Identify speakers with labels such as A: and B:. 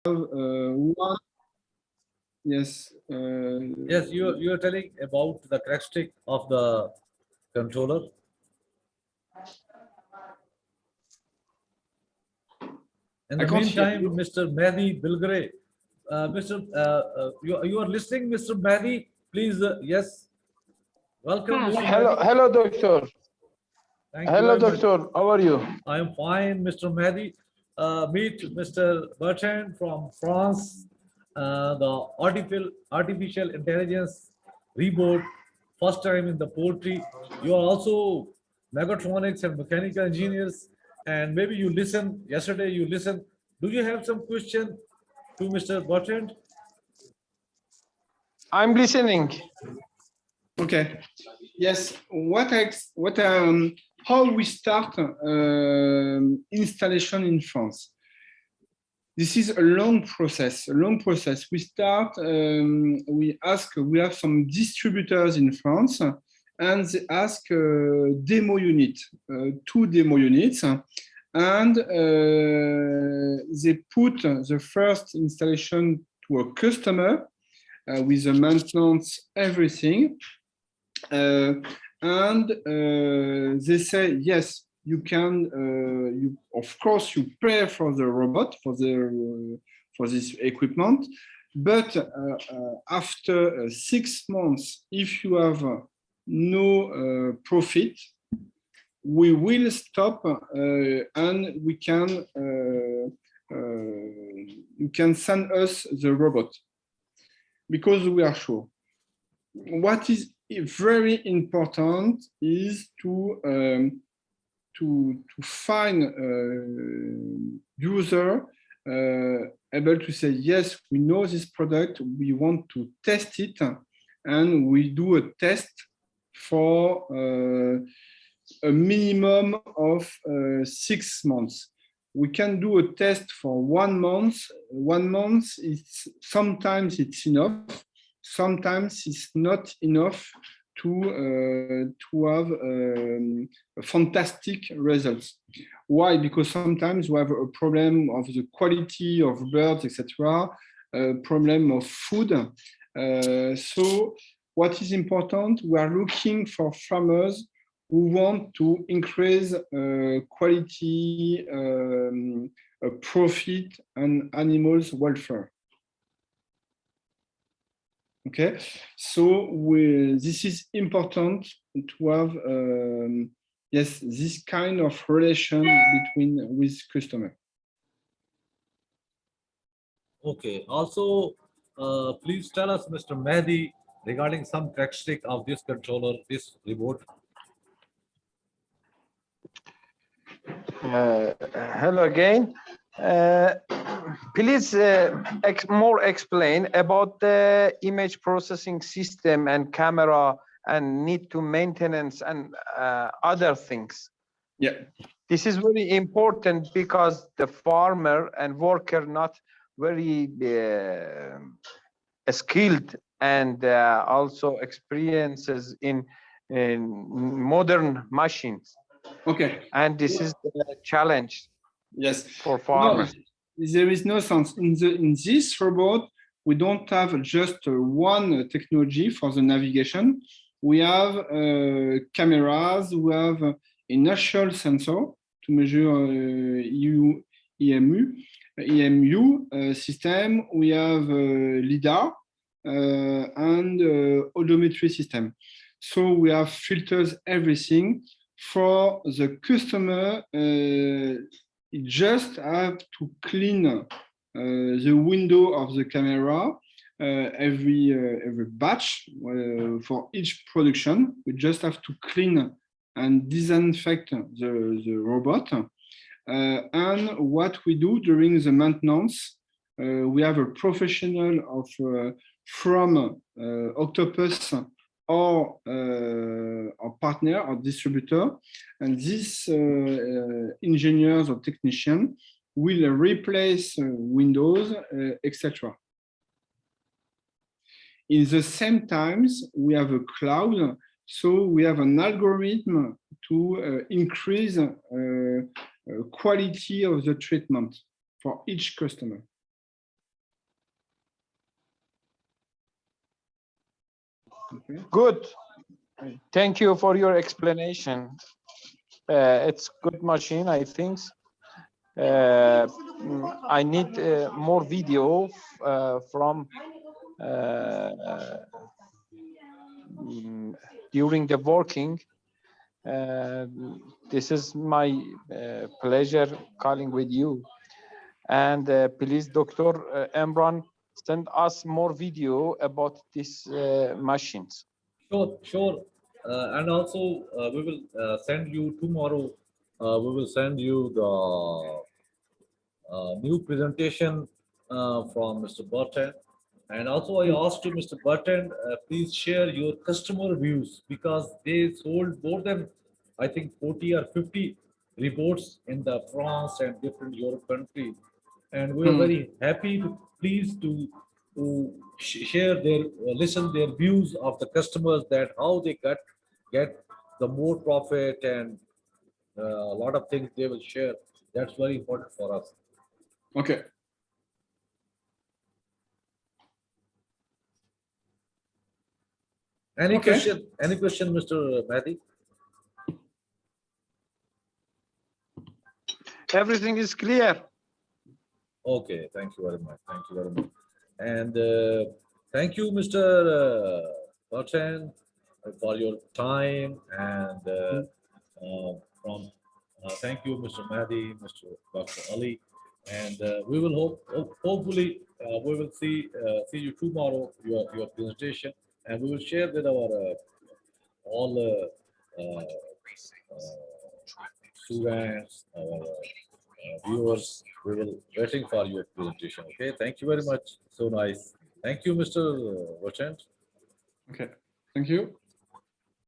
A: one. Yes.
B: Yes, you are telling about the characteristic of the controller. In the meantime, Mr. Mahdi Bilgare, you are listening, Mr. Mahdi? Please, yes. Welcome, Mr. Mahdi.
C: Hello, doctor.
B: Thank
C: Hello,
B: you very
C: doctor.
B: much.
C: How are you?
B: I am fine, Mr. Mahdi. Meet Mr. Bertrand from France, the artificial intelligence reboot, first time in the poultry. You are also mechatronics and mechanical engineers, and maybe you listen. Yesterday you listened. Do you have some question to Mr. Bertrand?
C: I'm listening.
A: Okay. Yes. How we start installation in France? This is a long process. We start. We have some distributors in France, and they ask demo unit, 2 demo units, and they put the first installation to a customer with the maintenance, everything. And they say, yes, you can, of course, you pay for the robot, for this equipment, but after 6 months, if you have no profit, we will stop and we can, you can send us the robot because we are sure. What is very important is to find user able to say, yes, we know this product, we want to test it, and we do a test for a minimum of 6 months. We can do a test for 1 month. 1 month, sometimes it's enough. Sometimes it's not enough to have fantastic results. Why? Because sometimes we have a problem of the quality of birds, etc. Problem of food. So what is important? We are looking for farmers who want to increase quality, profit, and animals' welfare. Okay, so this is important to have, yes, this kind of relation with customer.
B: Okay. Also, please tell us, Mr. Mahdi, regarding some characteristic of this controller, this remote.
C: Hello again. Please more explain about the image processing system and camera and need to maintenance and other things.
A: Yeah.
C: This is very important because the farmer and worker not very skilled and also experiences in modern machines.
A: Okay.
C: And this is the challenge.
A: Yes.
C: For farmers.
A: No, there is no sense in this robot. We don't have just one technology for the navigation. We have cameras. We have inertial sensor to measure EMU system. We have LiDAR and odometry system. So we have filters, everything. For the customer, you just have to clean the window of the camera every batch for each production. We just have to clean and disinfect the robot. And what we do during the maintenance, we have a professional from Octopus or partner or distributor, and this engineers or technician will replace windows, etc. In the same times, we have a cloud, so we have an algorithm to increase quality of the treatment for each customer. Okay.
C: Good. Thank you for your explanation. It's good machine, I think. I need more video from during the working. This is my pleasure calling with you. And please, Dr. Imran, send us more video about these machines.
B: Sure, sure. And also, we will send you tomorrow. We will send you the new presentation from Mr. Bertrand. And also, I asked to Mr. Bertrand, please share your customer views because they sold more than, I think, 40 or 50 reports in the France and different Europe countries. And we are very happy to pleased to share their listen their views of the customers that how they get the more profit and a lot of things they will share. That's very important for us.
A: Okay.
B: Any
A: Okay.
B: question? Any question, Mr. Mahdi?
C: Everything is clear.
B: Okay, thank you very much. Thank you very much. And thank you, Mr. Bertrand, for your time. And thank you, Mr. Mahdi, Mr. Dr. Ali. And we will hopefully we will see you tomorrow your presentation, and we will share with our all students, our viewers. We will waiting for your presentation. Okay, thank you very much. So nice. Thank you, Mr. Bertrand.
A: Okay. Thank you.